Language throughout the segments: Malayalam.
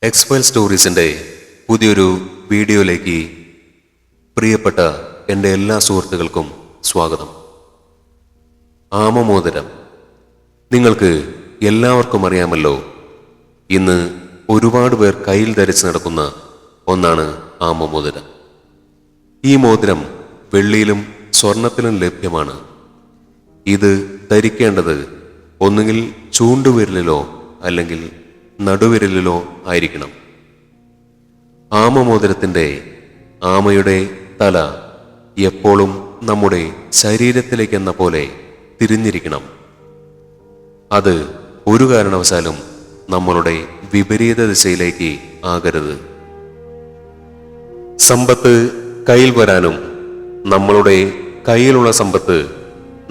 എക്സ്ഫൈൽ സ്റ്റോറീസിൻ്റെ പുതിയൊരു വീഡിയോയിലേക്ക് പ്രിയപ്പെട്ട എൻ്റെ എല്ലാ സുഹൃത്തുക്കൾക്കും സ്വാഗതം. ആമമോതിരം നിങ്ങൾക്ക് എല്ലാവർക്കും അറിയാമല്ലോ. ഇന്ന് ഒരുപാട് പേർ കയ്യിൽ ധരിച്ച് നടക്കുന്ന ഒന്നാണ് ആമമോതിരം. ഈ മോതിരം വെള്ളിയിലും സ്വർണത്തിലും ലഭ്യമാണ്. ഇത് ധരിക്കേണ്ടത് ഒന്നുകിൽ ചൂണ്ടുവിരലിലോ അല്ലെങ്കിൽ നടുവിരലിലോ ആയിരിക്കണം. ആമമോതിരത്തിൻ്റെ ആമയുടെ തല എപ്പോഴും നമ്മുടെ ശരീരത്തിലേക്കെന്ന പോലെ തിരിഞ്ഞിരിക്കണം. അത് ഒരു കാരണവശാലും നമ്മളുടെ വിപരീത ദിശയിലേക്ക് ആകരുത്. സമ്പത്ത് കയ്യിൽ വരാനും നമ്മളുടെ കയ്യിലുള്ള സമ്പത്ത്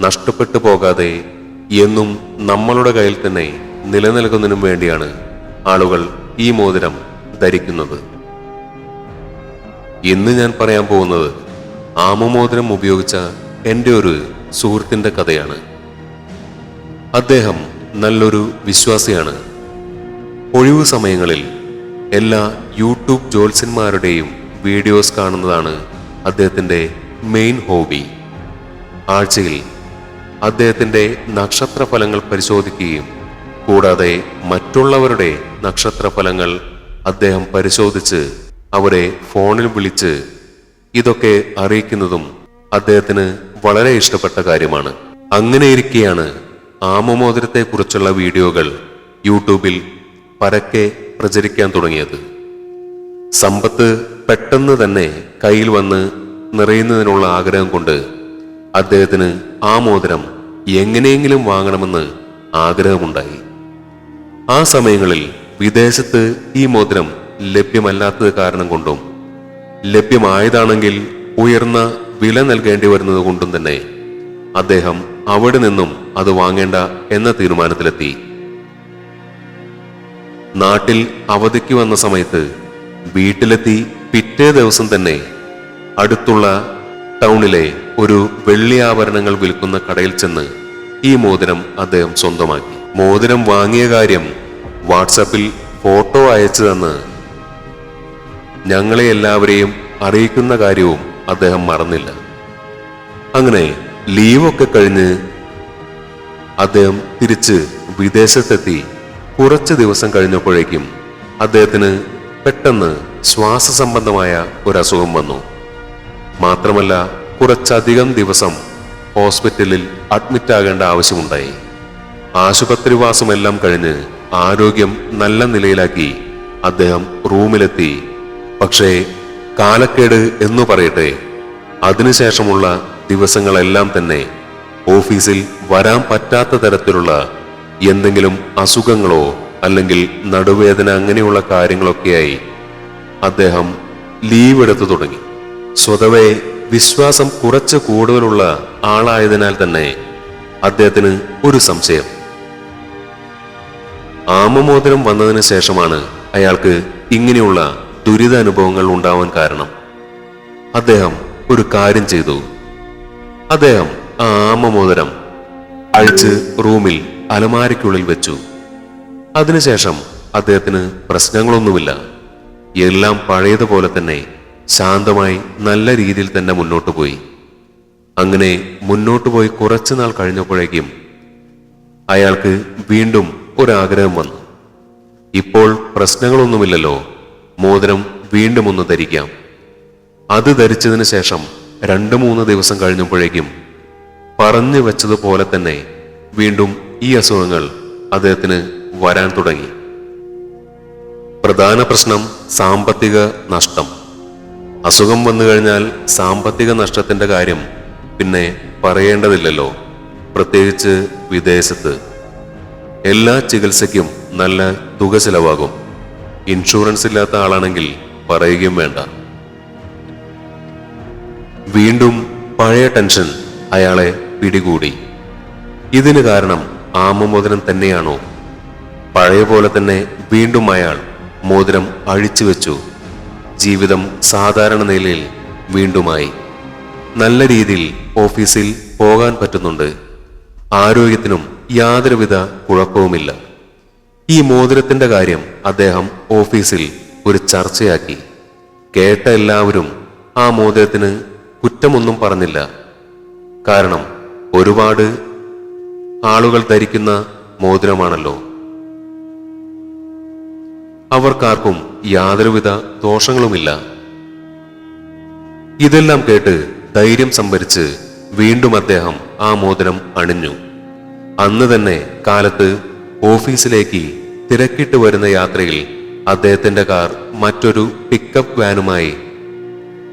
നഷ്ടപ്പെട്ടു പോകാതെ എന്നും നമ്മളുടെ കയ്യിൽ തന്നെ നിലനിൽക്കുന്നതിനും വേണ്ടിയാണ് ആളുകൾ ഈ മോതിരം ധരിക്കുന്നത്. ഇന്ന് ഞാൻ പറയാൻ പോകുന്നത് ആമമോതിരം ഉപയോഗിച്ച എൻ്റെ ഒരു സുഹൃത്തിൻ്റെ കഥയാണ്. അദ്ദേഹം നല്ലൊരു വിശ്വാസിയാണ്. ഒഴിവു സമയങ്ങളിൽ എല്ലാ യൂട്യൂബ് ജ്യോത്സ്യന്മാരുടെയും വീഡിയോസ് കാണുന്നതാണ് അദ്ദേഹത്തിൻ്റെ മെയിൻ ഹോബി. ആഴ്ചയിൽ അദ്ദേഹത്തിൻ്റെ നക്ഷത്രഫലങ്ങൾ പരിശോധിക്കുകയും കൂടാതെ മറ്റുള്ളവരുടെ നക്ഷത്രഫലങ്ങൾ അദ്ദേഹം പരിശോധിച്ച് അവരെ ഫോണിൽ വിളിച്ച് ഇതൊക്കെ അറിയിക്കുന്നതും അദ്ദേഹത്തിന് വളരെ ഇഷ്ടപ്പെട്ട കാര്യമാണ്. അങ്ങനെയിരിക്കെയാണ് ആമമോതിരത്തെക്കുറിച്ചുള്ള വീഡിയോകൾ യൂട്യൂബിൽ പരക്കെ പ്രചരിക്കാൻ തുടങ്ങിയത്. സമ്പത്ത് പെട്ടെന്ന് തന്നെ കയ്യിൽ വന്ന് നിറയുന്നതിനുള്ള ആഗ്രഹം കൊണ്ട് അദ്ദേഹത്തിന് ആ മോതിരം എങ്ങനെയെങ്കിലും വാങ്ങണമെന്ന് ആഗ്രഹമുണ്ടായി. ആ സമയങ്ങളിൽ വിദേശത്ത് ഈ മോതിരം ലഭ്യമല്ലാത്തത് കാരണം കൊണ്ടും ലഭ്യമായതാണെങ്കിൽ ഉയർന്ന വില നൽകേണ്ടി വരുന്നത് കൊണ്ടും തന്നെ അദ്ദേഹം അവിടെ നിന്നും അത് വാങ്ങേണ്ട എന്ന തീരുമാനത്തിലെത്തി. നാട്ടിൽ അവധിക്ക് വന്ന സമയത്ത് വീട്ടിലെത്തി പിറ്റേ ദിവസം തന്നെ അടുത്തുള്ള ടൗണിലെ ഒരു വെള്ളി ആഭരണങ്ങൾ വിൽക്കുന്ന കടയിൽ ചെന്ന് ഈ മോതിരം അദ്ദേഹം സ്വന്തമാക്കി. മോതിരം വാങ്ങിയ കാര്യം വാട്സാപ്പിൽ ഫോട്ടോ അയച്ചു തന്ന് ഞങ്ങളെ എല്ലാവരെയും അറിയിക്കുന്ന കാര്യവും അദ്ദേഹം മറന്നില്ല. അങ്ങനെ ലീവൊക്കെ കഴിഞ്ഞ് അദ്ദേഹം തിരിച്ച് വിദേശത്തെത്തി. കുറച്ച് ദിവസം കഴിഞ്ഞപ്പോഴേക്കും അദ്ദേഹത്തിന് പെട്ടെന്ന് ശ്വാസ സംബന്ധമായ ഒരു അസുഖം വന്നു. മാത്രമല്ല കുറച്ചധികം ദിവസം ഹോസ്പിറ്റലിൽ അഡ്മിറ്റ് ആകേണ്ട ആവശ്യമുണ്ടായി. ആശുപത്രിവാസമെല്ലാം കഴിഞ്ഞ് ആരോഗ്യം നല്ല നിലയിലാക്കി അദ്ദേഹം റൂമിലെത്തി. പക്ഷേ കാലക്കേട് എന്നു പറയട്ടെ, അതിനുശേഷമുള്ള ദിവസങ്ങളെല്ലാം തന്നെ ഓഫീസിൽ വരാൻ പറ്റാത്ത തരത്തിലുള്ള എന്തെങ്കിലും അസുഖങ്ങളോ അല്ലെങ്കിൽ നടുവേദന അങ്ങനെയുള്ള കാര്യങ്ങളൊക്കെയായി അദ്ദേഹം ലീവ് എടുത്തു തുടങ്ങി. സ്വതവേ വിശ്വാസം കുറച്ച് കൂടുതലുള്ള ആളായതിനാൽ തന്നെ അദ്ദേഹത്തിന് ഒരു സംശയം. ആമമോതിരം വന്നതിന് ശേഷമാണ് അയാൾക്ക് ഇങ്ങനെയുള്ള ദുരിത അനുഭവങ്ങൾ ഉണ്ടാവാൻ കാരണം. അദ്ദേഹം ഒരു കാര്യം ചെയ്തു. അദ്ദേഹം ആ ആമമോതിരം അഴിച്ച് റൂമിൽ അലമാരയ്ക്കുള്ളിൽ വെച്ചു. അതിനുശേഷം അദ്ദേഹത്തിന് പ്രശ്നങ്ങളൊന്നുമില്ല. എല്ലാം പഴയതുപോലെ തന്നെ ശാന്തമായി നല്ല രീതിയിൽ തന്നെ മുന്നോട്ട് പോയി. അങ്ങനെ മുന്നോട്ട് പോയി കുറച്ചുനാൾ കഴിഞ്ഞപ്പോഴേക്കും അയാൾക്ക് വീണ്ടും ഒരാഗ്രഹം വന്നു. ഇപ്പോൾ പ്രശ്നങ്ങളൊന്നുമില്ലല്ലോ, മോതിരം വീണ്ടും ഒന്ന് ധരിക്കാം. അത് ധരിച്ചതിന് ശേഷം 2-3 ദിവസം കഴിഞ്ഞപ്പോഴേക്കും പറഞ്ഞു വെച്ചതുപോലെ തന്നെ വീണ്ടും ഈ അസുഖങ്ങൾ അദ്ദേഹത്തിന് വരാൻ തുടങ്ങി. പ്രധാന പ്രശ്നം സാമ്പത്തിക നഷ്ടം. അസുഖം വന്നു കഴിഞ്ഞാൽ സാമ്പത്തിക നഷ്ടത്തിന്റെ കാര്യം പിന്നെ പറയേണ്ടതില്ലല്ലോ. പ്രത്യേകിച്ച് വിദേശത്ത് എല്ലാ ചികിത്സയ്ക്കും നല്ല തുക ചിലവാകും. ഇൻഷുറൻസ് ഇല്ലാത്ത ആളാണെങ്കിൽ പറയുകയും വേണ്ട. വീണ്ടും പഴയ ടെൻഷൻ അയാളെ പിടികൂടി. ഇതിന് കാരണം ആമമോതിരം തന്നെയാണോ? പഴയ പോലെ തന്നെ വീണ്ടും അയാൾ മോതിരം അഴിച്ചു വെച്ചു. ജീവിതം സാധാരണ നിലയിൽ വീണ്ടുമായി. നല്ല രീതിയിൽ ഓഫീസിൽ പോകാൻ പറ്റുന്നുണ്ട്. ആരോഗ്യത്തിനും യാതൊരുവിധ കുഴപ്പവുമില്ല. ഈ മോതിരത്തിന്റെ കാര്യം അദ്ദേഹം ഓഫീസിൽ ഒരു ചർച്ചയാക്കി. കേട്ട എല്ലാവരും ആ മോതിരത്തിന് കുറ്റമൊന്നും പറഞ്ഞില്ല. കാരണം ഒരുപാട് ആളുകൾ ധരിക്കുന്ന മോതിരമാണല്ലോ. അവർക്കാർക്കും യാതൊരുവിധ ദോഷങ്ങളുമില്ല. ഇതെല്ലാം കേട്ട് ധൈര്യം സംഭരിച്ച് വീണ്ടും അദ്ദേഹം ആ മോതിരം അണിഞ്ഞു. അന്ന് തന്നെ കാലത്ത് ഓഫീസിലേക്ക് തിരക്കിട്ട് വരുന്ന യാത്രയിൽ അദ്ദേഹത്തിന്റെ കാർ മറ്റൊരു പിക്കപ്പ് വാനുമായി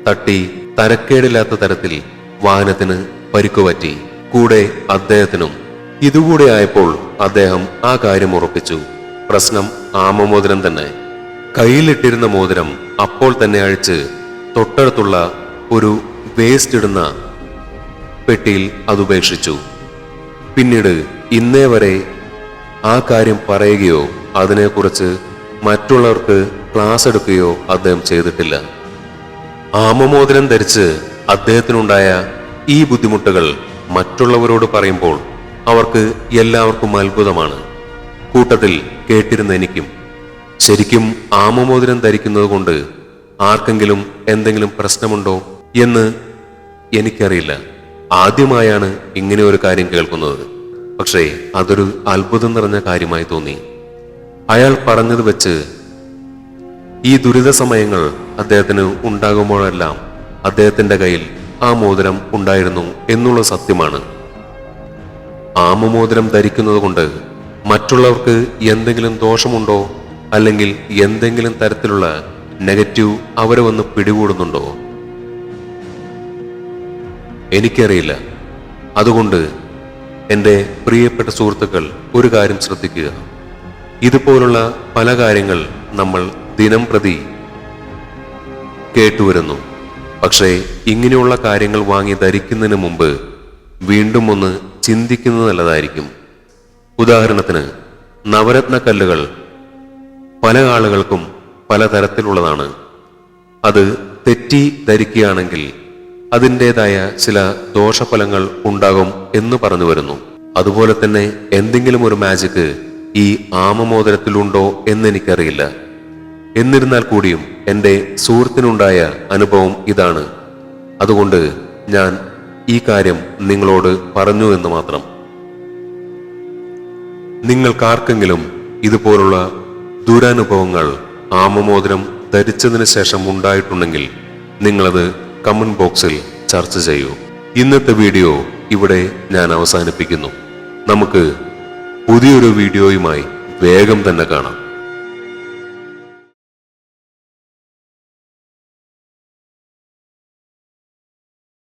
തട്ടി തരക്കേടില്ലാത്ത തരത്തിൽ വാഹനത്തിന് പരിക്കുപറ്റി. കൂടെ അദ്ദേഹത്തിനും. ഇതുകൂടെ ആയപ്പോൾ അദ്ദേഹം ആ കാര്യം ഉറപ്പിച്ചു. പ്രശ്നം ആമമോതിരം തന്നെ. കയ്യിലിട്ടിരുന്ന മോതിരം അപ്പോൾ തന്നെ അഴിച്ച് തൊട്ടടുത്തുള്ള ഒരു വേസ്റ്റ് ഇടുന്ന പെട്ടിയിൽ അതുപേക്ഷിച്ചു. പിന്നീട് ഇന്നേ വരെ ആ കാര്യം പറയുകയോ അതിനെക്കുറിച്ച് മറ്റുള്ളവർക്ക് ക്ലാസ് എടുക്കുകയോ അദ്ദേഹം ചെയ്തിട്ടില്ല. ആമമോതിരം ധരിച്ച് അദ്ദേഹത്തിനുണ്ടായ ഈ ബുദ്ധിമുട്ടുകൾ മറ്റുള്ളവരോട് പറയുമ്പോൾ അവർക്ക് എല്ലാവർക്കും അത്ഭുതമാണ്. കൂട്ടത്തിൽ കേട്ടിരുന്ന എനിക്കും. ശരിക്കും ആമമോതിരം ധരിക്കുന്നത് കൊണ്ട് ആർക്കെങ്കിലും എന്തെങ്കിലും പ്രശ്നമുണ്ടോ എന്ന് എനിക്കറിയില്ല. ആദ്യമായാണ് ഇങ്ങനെ ഒരു കാര്യം കേൾക്കുന്നത്. പക്ഷേ അതൊരു അത്ഭുതം നിറഞ്ഞ കാര്യമായി തോന്നി. അയാൾ പറഞ്ഞത് വെച്ച് ഈ ദുരിത സമയങ്ങൾ അദ്ദേഹത്തിന് ഉണ്ടാകുമ്പോഴെല്ലാം അദ്ദേഹത്തിന്റെ കയ്യിൽ ആ മോതിരം ഉണ്ടായിരുന്നു എന്നുള്ള സത്യമാണ്. ആമമോതിരം ധരിക്കുന്നത് കൊണ്ട് മറ്റുള്ളവർക്ക് എന്തെങ്കിലും ദോഷമുണ്ടോ, അല്ലെങ്കിൽ എന്തെങ്കിലും തരത്തിലുള്ള നെഗറ്റീവ് അവരെ വന്ന് പിടികൂടുന്നുണ്ടോ? എനിക്കറിയില്ല. അതുകൊണ്ട് എൻ്റെ പ്രിയപ്പെട്ട സുഹൃത്തുക്കൾ ഒരു കാര്യം ശ്രദ്ധിക്കുക. ഇതുപോലുള്ള പല കാര്യങ്ങൾ നമ്മൾ ദിനം പ്രതി കേട്ടുവരുന്നു. പക്ഷേ ഇങ്ങനെയുള്ള കാര്യങ്ങൾ വാങ്ങി ധരിക്കുന്നതിന് മുമ്പ് വീണ്ടും ഒന്ന് ചിന്തിക്കുന്നത് നല്ലതായിരിക്കും. ഉദാഹരണത്തിന്, നവരത്ന കല്ലുകൾ പല ആളുകൾക്കും പലതരത്തിലുള്ളതാണ്. അത് തെറ്റി ധരിക്കുകയാണെങ്കിൽ അതിൻ്റെതായ ചില ദോഷഫലങ്ങൾ ഉണ്ടാകും എന്ന് പറഞ്ഞു വരുന്നു. അതുപോലെ തന്നെ എന്തെങ്കിലും ഒരു മാജിക്ക് ഈ ആമമോതിരത്തിലുണ്ടോ എന്നെനിക്കറിയില്ല. എന്നിരുന്നാൽ കൂടിയും എൻ്റെ സുഹൃത്തിനുണ്ടായ അനുഭവം ഇതാണ്. അതുകൊണ്ട് ഞാൻ ഈ കാര്യം നിങ്ങളോട് പറഞ്ഞു എന്ന് മാത്രം. നിങ്ങൾക്കാർക്കെങ്കിലും ഇതുപോലുള്ള ദുരനുഭവങ്ങൾ ആമമോതിരം ധരിച്ചതിന് ശേഷം ഉണ്ടായിട്ടുണ്ടെങ്കിൽ നിങ്ങളത് കമന്റ് ബോക്സിൽ ചർച്ച ചെയ്യൂ. ഇന്നത്തെ വീഡിയോ ഇവിടെ ഞാൻ അവസാനിപ്പിക്കുന്നു. നമുക്ക് പുതിയൊരു വീഡിയോയുമായി വേഗം തന്നെ കാണാം.